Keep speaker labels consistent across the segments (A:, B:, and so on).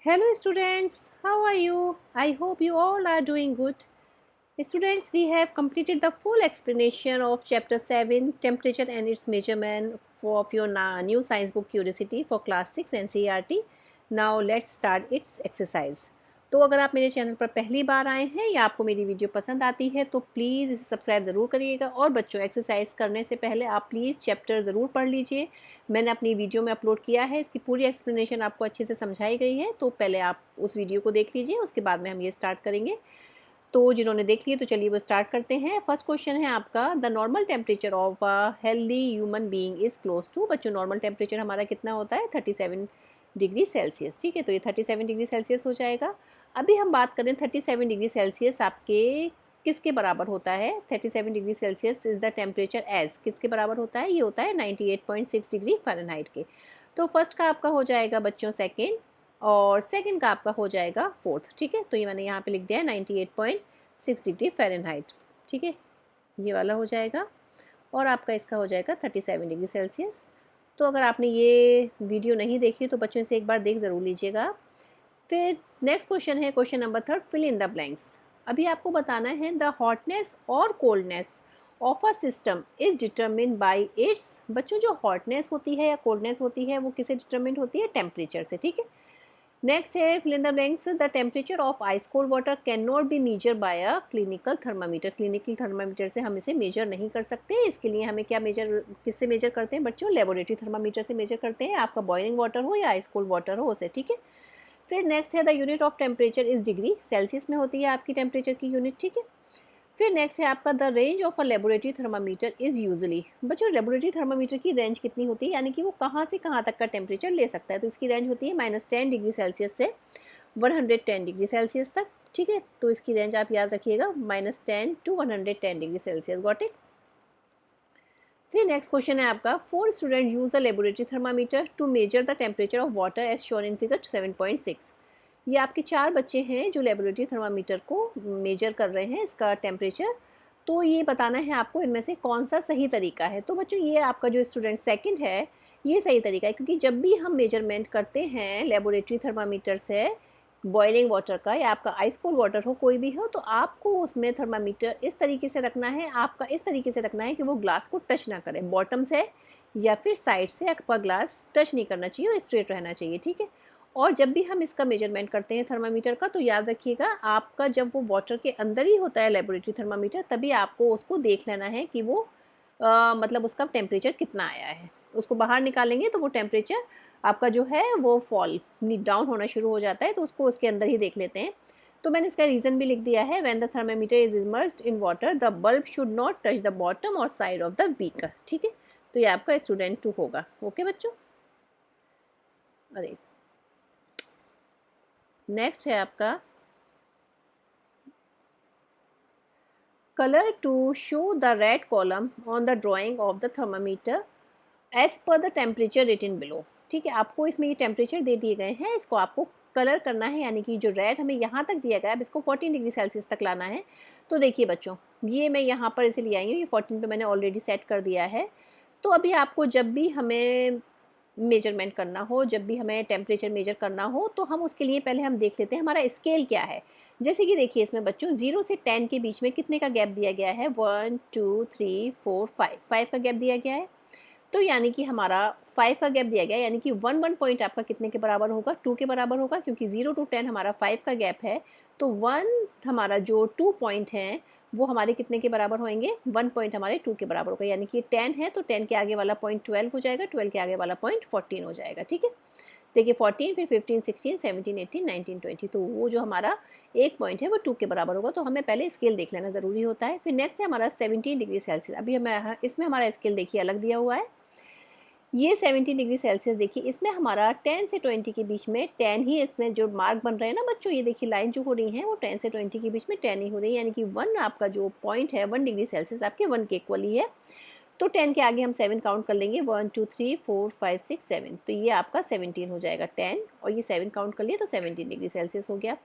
A: Hello students, how are you? I hope you all are doing good. Students, we have completed the full explanation of chapter 7 temperature and its measurement of your new science book Curiosity for class 6 NCERT. Now let's start its exercise. तो अगर आप मेरे channel पर पहली बार आए हैं या आपको मेरी वीडियो पसंद आती है तो प्लीज़ इसे सब्सक्राइब ज़रूर करिएगा। और बच्चों, एक्सरसाइज करने से पहले आप प्लीज़ चैप्टर ज़रूर पढ़ लीजिए। मैंने अपनी वीडियो में अपलोड किया है, इसकी पूरी एक्सप्लेनेशन आपको अच्छे से समझाई गई है, तो पहले आप उस वीडियो को देख लीजिए, उसके बाद में हम ये स्टार्ट करेंगे। तो जिन्होंने देख लिए तो चलिए वो स्टार्ट करते हैं। फर्स्ट क्वेश्चन है आपका, the normal temperature of a healthy human being is close to. बच्चों, नॉर्मल टेम्परेचर हमारा कितना होता है? 37 डिग्री सेल्सियस। ठीक है, तो ये 37 डिग्री सेल्सियस हो जाएगा। अभी हम बात करें 37 डिग्री सेल्सियस आपके किसके बराबर होता है? 37 degree Celsius is the temperature as किसके बराबर होता है? ये होता है 98.6 डिग्री फ़ारेनहाइट के। तो फर्स्ट का आपका हो जाएगा बच्चों सेकेंड, और सेकंड का आपका हो जाएगा फोर्थ। ठीक है, तो ये मैंने यहाँ पे लिख दिया है 98.6 डिग्री फ़ारेनहाइट। ठीक है, ये वाला हो जाएगा, और आपका इसका हो जाएगा 37 डिग्री सेल्सियस। तो अगर आपने ये वीडियो नहीं देखी तो बच्चों से एक बार देख ज़रूर लीजिएगा। फिर नेक्स्ट क्वेश्चन है question number 3, fill in the blanks. अभी आपको बताना है द हॉटनेस और coldness of a system is determined by its. बच्चों, जो हॉटनेस होती है या कोल्डनेस होती है वो किससे डिटरमिन्ड होती है? टेम्परेचर से। ठीक है, नेक्स्ट है fill in the blanks, the temperature of ice cold water can not be measure by a clinical thermometer. Clinical thermometer से हम इसे मेजर नहीं कर सकते। इसके लिए हमें क्या मेजर, किससे मेजर करते हैं बच्चों? लेबोरेटरी थर्मामीटर से मेजर करते हैं, आपका बॉइलिंग वाटर हो या आइस कोल्ड वाटर हो उसे। ठीक है, फिर नेक्स्ट है the unit of temperature is degree Celsius में होती है आपकी टेम्परेचर की यूनिट। ठीक है, फिर नेक्स्ट है आपका the range of a laboratory thermometer is usually. बच्चों, लेबोरेटरी थर्मामीटर की रेंज कितनी होती है, यानी कि वो कहाँ से कहाँ तक का टेम्परेचर ले सकता है? तो इसकी रेंज होती है -10 डिग्री सेल्सियस से 110 डिग्री सेल्सियस तक। ठीक है, तो इसकी रेंज आप याद रखिएगा, -10 to 110 degree Celsius. Got it? फिर नेक्स्ट क्वेश्चन है आपका, 4 student use a laboratory thermometer to measure the temperature of water as shown in figure 7.6। ये आपके 4 बच्चे हैं जो लेबोरेटरी थर्मामीटर को मेजर कर रहे हैं इसका टेम्परेचर। तो ये बताना है आपको इनमें से कौन सा सही तरीका है। तो बच्चों, ये आपका जो स्टूडेंट सेकंड है ये सही तरीका है, क्योंकि जब भी हम मेजरमेंट करते हैं लेबोरेटरी थर्मामीटर से बॉइलिंग वाटर का या आपका आइस कोल्ड वाटर हो कोई भी हो, तो आपको उसमें थर्मामीटर इस तरीके से रखना है, आपका इस तरीके से रखना है कि वो ग्लास को टच ना करे, बॉटम से या फिर साइड से आपका ग्लास टच नहीं करना चाहिए और स्ट्रेट रहना चाहिए। ठीक है, और जब भी हम इसका मेजरमेंट करते हैं थर्मामीटर का, तो याद रखिएगा आपका जब वो वाटर के अंदर ही होता है लेबोरेटरी थर्मामीटर, तभी आपको उसको देख लेना है कि वो मतलब उसका टेम्परेचर कितना आया है। उसको बाहर निकालेंगे तो वो टेम्परेचर आपका जो है वो फॉल डाउन होना शुरू हो जाता है, तो उसको उसके अंदर ही देख लेते हैं। तो मैंने इसका रीज़न भी लिख दिया है, when the thermometer is immersed in water the bulb should not touch the bottom और साइड ऑफ द बीकर। ठीक है, तो ये आपका स्टूडेंट 2 होगा। ओके बच्चों, अरे नेक्स्ट है आपका, color to show the red column on the drawing of the thermometer as per the temperature written below। ठीक है, आपको इसमें ये टेम्परेचर दे दिए गए हैं, इसको आपको कलर करना है, यानी कि जो रेड हमें यहाँ तक दिया गया है अब इसको 14 डिग्री सेल्सियस तक लाना है। तो देखिए बच्चों, ये मैं यहाँ पर इसे ले आई हूँ, ये 14 पे मैंने ऑलरेडी सेट कर दिया है। तो अभी आपको जब भी हमें मेजरमेंट करना हो, जब भी हमें टेम्परेचर मेजर करना हो, तो हम उसके लिए पहले हम देख लेते हैं हमारा स्केल क्या है। जैसे कि देखिए इसमें बच्चों 0 से 10 के बीच में कितने का गैप दिया गया है? 1 2 3 4 5 का गैप दिया गया है। तो यानी कि हमारा 5 का गैप दिया गया है, यानी कि 1 पॉइंट आपका कितने के बराबर होगा? 2 के बराबर होगा, क्योंकि 0 to 10 हमारा 5 का गैप है। तो 1 हमारा जो 2 पॉइंट हैं वो हमारे कितने के बराबर होंगे? 1 पॉइंट हमारे 2 के बराबर होगा, यानी कि 10 है तो 10 के आगे वाला पॉइंट 12 हो जाएगा, 12 के आगे वाला पॉइंट 14 हो जाएगा। ठीक है, देखिए 14 फिर 15 16 17 18 19 20, तो वो जो हमारा एक पॉइंट है वो 2 के बराबर होगा। तो हमें पहले स्केल देख लेना ज़रूरी होता है। फिर नेक्स्ट है हमारा 17 डिग्री सेल्सियस। अभी हमें इसमें हमारा स्केल देखिए अलग दिया हुआ है। ये 17 डिग्री सेल्सियस देखिए, इसमें हमारा 10 से 20 के बीच में 10 ही इसमें जो मार्क बन रहे हैं ना बच्चों, ये देखिए लाइन जो हो रही है वो 10 से 20 के बीच में 10 ही हो रही है, यानी कि 1 आपका जो पॉइंट है 1 डिग्री सेल्सियस आपके 1 के इक्वल ही है। तो 10 के आगे हम 7 काउंट कर लेंगे, 1 2 3 4 5 6 7, तो ये आपका 17 हो जाएगा 10, और ये 7 काउंट कर लिए तो 17 डिग्री सेल्सियस हो गया।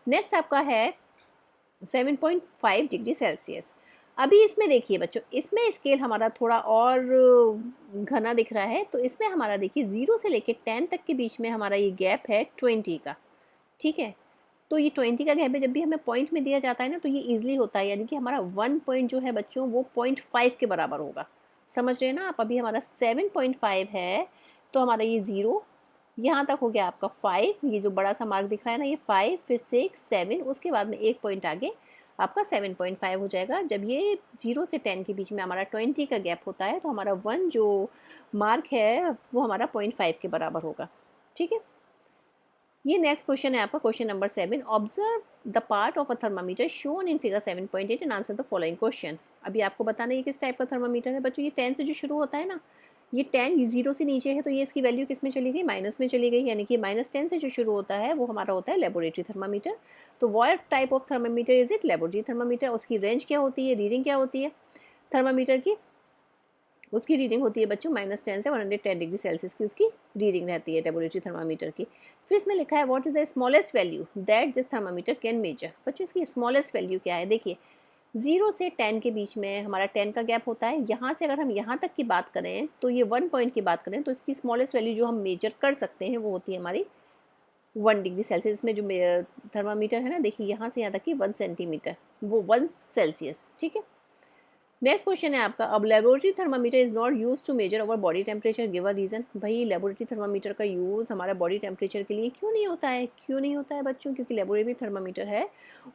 A: नेक्स्ट आपका है 7.5 डिग्री सेल्सियस। अभी इसमें देखिए बच्चों, इसमें स्केल हमारा थोड़ा और घना दिख रहा है। तो इसमें हमारा देखिए 0 से लेके 10 तक के बीच में हमारा ये गैप है 20 का। ठीक है। तो ये 20 का गैप है, जब भी हमें पॉइंट में दिया जाता है ना तो ये ईजिली होता है, यानी कि हमारा 1 पॉइंट जो है बच्चों वो 0.5 के बराबर होगा। समझ रहे हैं ना आप? अभी हमारा 7.5 है तो हमारा ये 0 यहाँ तक हो गया आपका 5, ये जो बड़ा सा मार्क दिख रहा है ना ये 5, फिर 6 7, उसके बाद में एक पॉइंट आगे आपका 7.5 हो जाएगा। जब ये 0 से 10 के बीच में हमारा 20 का गैप होता है तो हमारा 1 जो मार्क है वो हमारा 0.5 के बराबर होगा। ठीक है। ये नेक्स्ट क्वेश्चन है आपका, question number 7। Observe the part of a thermometer shown in figure 7.8 and answer the following question. अभी आपको बताना है किस टाइप का थर्मामीटर है बच्चों। ये 10 से जो शुरू होता है ना, ये 10 ये 0 से नीचे है तो ये इसकी वैल्यू किस में चली गई, माइनस में चली गई, यानी कि -10 से जो शुरू होता है वो हमारा होता है लेबोरेटरी थर्मामीटर। तो what type of thermometer is it, laboratory thermometer. उसकी रेंज क्या होती है, रीडिंग क्या होती है थर्मामीटर की, उसकी रीडिंग होती है बच्चों -10 से 110 डिग्री सेल्सियस की उसकी रीडिंग रहती है लेबोरेटरी थर्मामीटर की। फिर इसमें लिखा है what is the smallest value that this thermometer can measure. बच्चों इसकी स्मॉलेस्ट वैल्यू क्या है, देखिए 0 से 10 के बीच में हमारा 10 का गैप होता है। यहाँ से अगर हम यहाँ तक की बात करें तो ये 1 पॉइंट की बात करें तो इसकी स्मॉलेस्ट वैल्यू जो हम मेजर कर सकते हैं वो होती है हमारी 1 डिग्री सेल्सियस। इसमें जो थर्मामीटर है ना, देखिए यहाँ से यहाँ तक की 1 सेंटीमीटर, वो 1 सेल्सियस। ठीक है। नेक्स्ट क्वेश्चन है आपका, अब laboratory thermometer is not use to measure our body temperature, give a reason. भाई लेबोरेटरी थर्मामीटर का यूज़ हमारा बॉडी टेम्परेचर के लिए क्यों नहीं होता है, क्यों नहीं होता है बच्चों? क्योंकि लेबोरेटरी थर्मामीटर है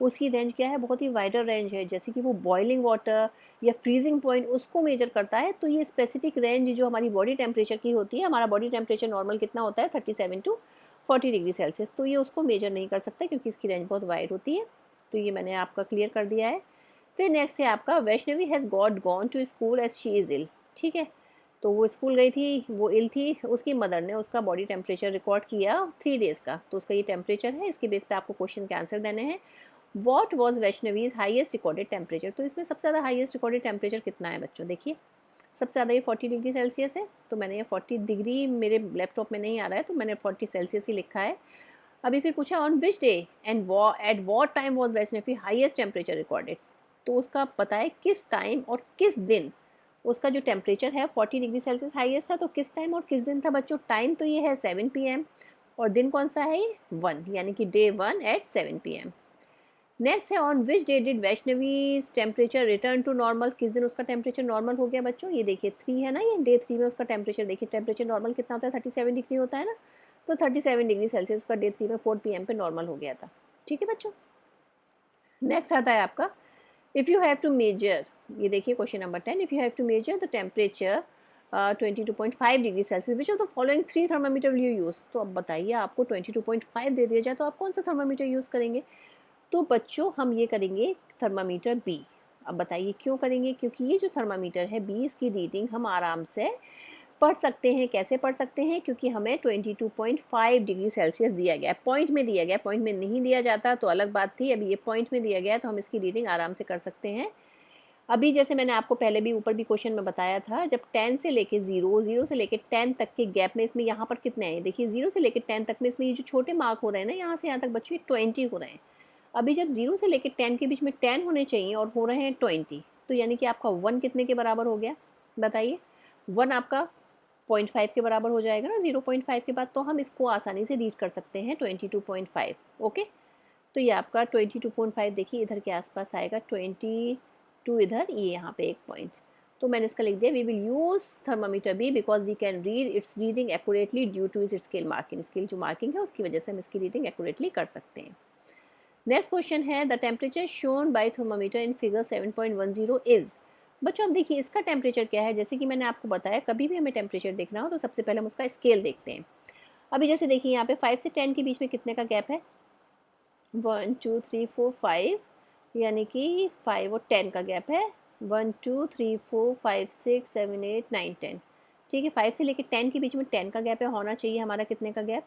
A: उसकी रेंज क्या है, बहुत ही वाइडर रेंज है। जैसे कि वो बॉइलिंग वाटर या फ्रीजिंग पॉइंट उसको मेजर करता है, तो ये स्पेसिफिक रेंज जो हमारी बॉडी टेम्परेचर की होती है, हमारा बॉडी टेम्परेचर नॉर्मल कितना होता है 37 to 40 डिग्री सेल्सियस, तो ये उसको मेजर नहीं कर सकता क्योंकि इसकी रेंज बहुत वाइड होती है। तो ये मैंने आपका क्लियर कर दिया है। फिर नेक्स्ट है आपका, Vaishnavi has gone to school as she is ill. ठीक है। तो वो स्कूल गई थी, वो इल थी, उसकी मदर ने उसका बॉडी टेम्परेचर रिकॉर्ड किया 3 डेज़ का, तो उसका ये टेम्परेचर है। इसके बेस पे आपको क्वेश्चन के आंसर देने हैं। What was Vaishnavi's highest recorded temperature. तो इसमें सबसे ज़्यादा हाईएस्ट रिकॉर्डेड टेम्परेचर कितना है बच्चों, देखिए सबसे ज़्यादा ये 40 डिग्री सेल्सियस है। तो मैंने ये 40 डिग्री मेरे लैपटॉप में नहीं आ रहा है तो मैंने 40 सेल्सियस ही लिखा है। अभी फिर पूछा on which day and at what time was Vaishnavi highest temperature recorded. तो उसका पता है किस टाइम और किस दिन उसका जो टेम्परेचर है 40 डिग्री सेल्सियस हाईएस्ट था। तो किस टाइम और किस दिन था बच्चों, टाइम तो ये है 7 PM और दिन कौन सा है, ये 1, यानी कि डे 1 एट 7 PM। नेक्स्ट है on which day did Vaishnavi temperature return to normal, किस दिन उसका टेम्परेचर नॉर्मल हो गया बच्चों। ये देखिए 3 है ना, ये डे 3 में उसका टेम्परेचर, देखिए टेम्परेचर नॉर्मल कितना होता है 37 डिग्री होता है ना, तो 37 डिग्री सेल्सियस का डे 3 में 4 PM पे नॉर्मल हो गया था। ठीक है बच्चों। नेक्स्ट आता है आपका, if you have to measure, ये देखिए question number 10, if you have to measure the temperature 22.5 degree Celsius which of the following 3 thermometer will you use. तो अब बताइए, आपको 22.5 दे दिया जाए तो आप कौन सा थर्मामीटर यूज़ करेंगे। तो बच्चों हम ये करेंगे थर्मामीटर बी। अब बताइए क्यों करेंगे, क्योंकि ये जो थर्मामीटर है बी, इसकी रीडिंग हम आराम से पढ़ सकते हैं। कैसे पढ़ सकते हैं, क्योंकि हमें 22.5 डिग्री सेल्सियस दिया गया है, पॉइंट में दिया गया है। पॉइंट में नहीं दिया जाता तो अलग बात थी, अभी ये पॉइंट में दिया गया है तो हम इसकी रीडिंग आराम से कर सकते हैं। अभी जैसे मैंने आपको पहले भी ऊपर भी क्वेश्चन में बताया था, जब 10 से लेके 0 से लेके 10 तक के गैप में इसमें यहाँ पर कितने हैं, देखिए 0 से लेके 10 तक में इसमें ये जो छोटे मार्क हो रहे हैं ना, यहाँ से यहाँ तक बच्चों 20 हो रहे हैं। अभी जब 0 से लेके 10 के बीच में 10 होने चाहिए और हो रहे हैं 20, तो यानी कि आपका 1 कितने के बराबर हो गया बताइए। 1 आपका 0.5 के बराबर हो जाएगा ना 0.5 के बाद, तो हम इसको आसानी से रीड कर सकते हैं 22.5। ओके। तो ये आपका 22.5 देखिए इधर के आसपास आएगा, 22 इधर, ये यहाँ पे एक पॉइंट। तो मैंने इसका लिख दिया, we will use thermometer B because we can read its reading accurately due to its scale marking. Scale जो मार्किंग है उसकी वजह से हम इसकी रीडिंग एक्यूरेटली कर सकते हैं। नेक्स्ट क्वेश्चन है, the temperature shown by thermometer in figure 7.10 is. बच्चों अब देखिए इसका टेम्परेचर क्या है। जैसे कि मैंने आपको बताया, कभी भी हमें टेम्परेचर देखना हो तो सबसे पहले हम उसका स्केल देखते हैं। अभी जैसे देखिए यहाँ पे 5 से 10 के बीच में कितने का गैप है, 1 2 3 4 5, यानी कि 5 और 10 का गैप है। 1 2 3 4 5 6 7 8 9 10। ठीक है, 5 से लेके 10 के बीच में 10 का गैप है, होना चाहिए हमारा कितने का गैप,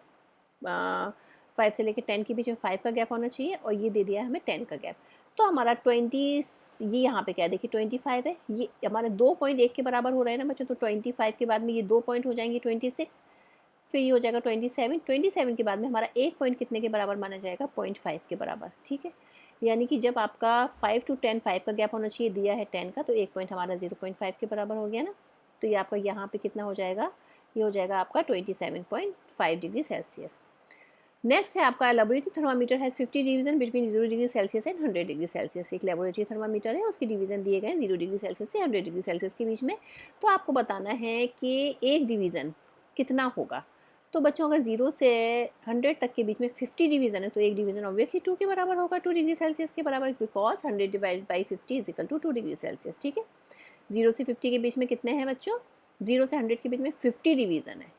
A: 5 से लेके 10 के बीच में 5 का गैप होना चाहिए, और ये दे दिया है हमें 10 का गैप। तो हमारा 20, ये यहाँ पे क्या है देखिए 25 है, ये हमारे 2 पॉइंट 1 के बराबर हो रहे हैं ना बच्चों। तो 25 के बाद में ये 2 पॉइंट हो जाएंगे 26, फिर ये हो जाएगा 27। 27 के बाद में हमारा एक पॉइंट कितने के बराबर माना जाएगा, 0.5 के बराबर। ठीक है, यानी कि जब आपका 5 to 10 5 का गैप होना चाहिए, दिया है 10 का, तो एक पॉइंट हमारा 0.5 के बराबर हो गया ना। तो ये आपका यहाँ पे कितना हो जाएगा, ये हो जाएगा आपका 27.5 डिग्री सेल्सियस। नेक्स्ट है आपका laboratory thermometer has 50 division between 0 degree Celsius and 100 degree Celsius. एक लेबोरेटरी थर्मामीटर है, उसके डिवीजन दिए गए हैं 0 डिग्री सेल्सियस से 100 डिग्री सेल्सियस के बीच में। तो आपको बताना है कि एक डिवीज़न कितना होगा। तो बच्चों अगर 0 से 100 तक के बीच में 50 डिवीज़न है तो एक डिवीज़न ऑब्वियसली 2 के बराबर होगा, 2 डिग्री सेल्सियस के बराबर, because 100 divide by 50 is equal to 2 degree Celsius. ठीक है, 0 से 50 के बीच में कितने हैं बच्चों? 0 से 100 के बीच में 50 डिवीज़न है,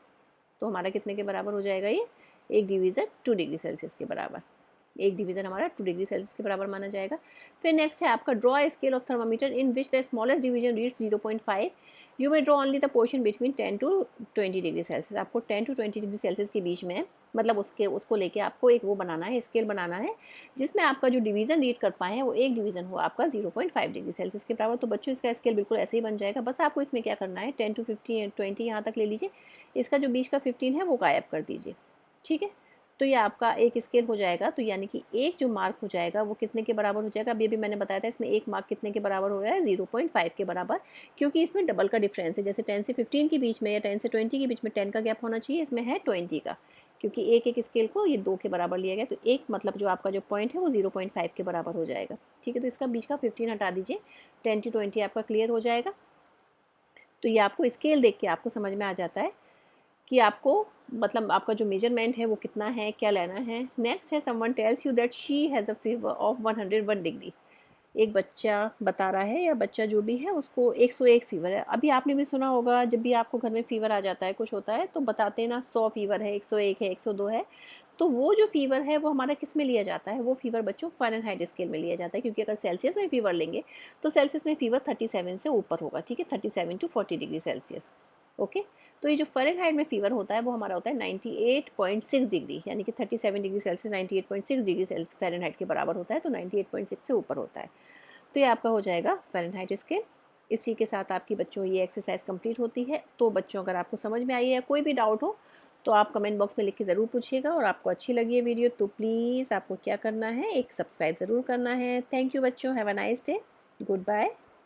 A: तो हमारा कितने के बराबर हो जाएगा ये? एक डिवीज़न 2 डिग्री सेल्सियस के बराबर। एक डिवीज़न हमारा 2 डिग्री सेल्सियस के बराबर माना जाएगा। फिर नेक्स्ट है आपका draw a scale of thermometer in which the smallest division reads 0.5। You may draw only the portion between 10 to 20 degree Celsius. आपको 10 टू 20 डिग्री सेल्सियस के बीच में, मतलब उसको लेके आपको एक वो बनाना है, स्केल बनाना है, जिसमें आपका जो डिवीज़न रीड कर पाए वो एक डिवीज़न हो आपका 0.5 डिग्री सेल्सियस के बराबर। तो बच्चों इसका स्केल बिल्कुल ऐसे ही बन जाएगा। बस आपको इसमें क्या करना है, 10 टू 50 20 यहाँ तक ले लीजिए, इसका जो बीच का 15 है वो गायब कर दीजिए। ठीक है, तो ये आपका एक स्केल हो जाएगा। तो यानी कि एक जो मार्क हो जाएगा वो कितने के बराबर हो जाएगा? अभी मैंने बताया था इसमें एक मार्क कितने के बराबर हो रहा है? 0.5 के बराबर, क्योंकि इसमें डबल का डिफरेंस है। जैसे 10 से 15 के बीच में या 10 से 20 के बीच में 10 का गैप होना चाहिए, इसमें है 20 का, क्योंकि एक एक स्केल को ये 2 के बराबर लिया गया। तो एक मतलब जो आपका जो पॉइंट है वो 0.5 के बराबर हो जाएगा। ठीक है, तो इसका बीच का 15 हटा दीजिए, 10 टू 20 आपका क्लियर हो जाएगा। तो ये आपको स्केल देख के आपको समझ में आ जाता है कि आपको मतलब आपका जो मेजरमेंट है वो कितना है, क्या लेना है। नेक्स्ट है someone tells you that she has a fever of 101 degree. एक बच्चा बता रहा है या बच्चा जो भी है उसको 101 फीवर है। अभी आपने भी सुना होगा जब भी आपको घर में फीवर आ जाता है, कुछ होता है तो बताते हैं ना 100 फीवर है, 101 है, 102 है। तो वो जो फीवर है वो हमारा किस में लिया जाता है? वो फीवर बच्चों फ़ारेनहाइट स्केल में लिया जाता है, क्योंकि अगर सेल्सियस में फीवर लेंगे तो सेल्सियस में फीवर 37 से ऊपर होगा। ठीक है, 37 टू 40 डिग्री सेल्सियस। ओके, तो ये जो फ़ारेनहाइट में फीवर होता है वो हमारा होता है 98.6 डिग्री, यानी कि 37 degree Celsius 98.6 degree Celsius Fahrenheit के बराबर होता है, तो 98.6 से ऊपर होता है। तो ये आपका हो जाएगा फ़ारेनहाइट स्केल। इसी के साथ आपकी बच्चों ये एक्सरसाइज कंप्लीट होती है। तो बच्चों अगर आपको समझ में आई है या कोई भी डाउट हो तो आप कमेंट बॉक्स में लिख के ज़रूर पूछिएगा। और आपको अच्छी लगी है वीडियो तो प्लीज़ आपको क्या करना है, एक सब्सक्राइब ज़रूर करना है। थैंक यू बच्चों, have a nice day, good bye.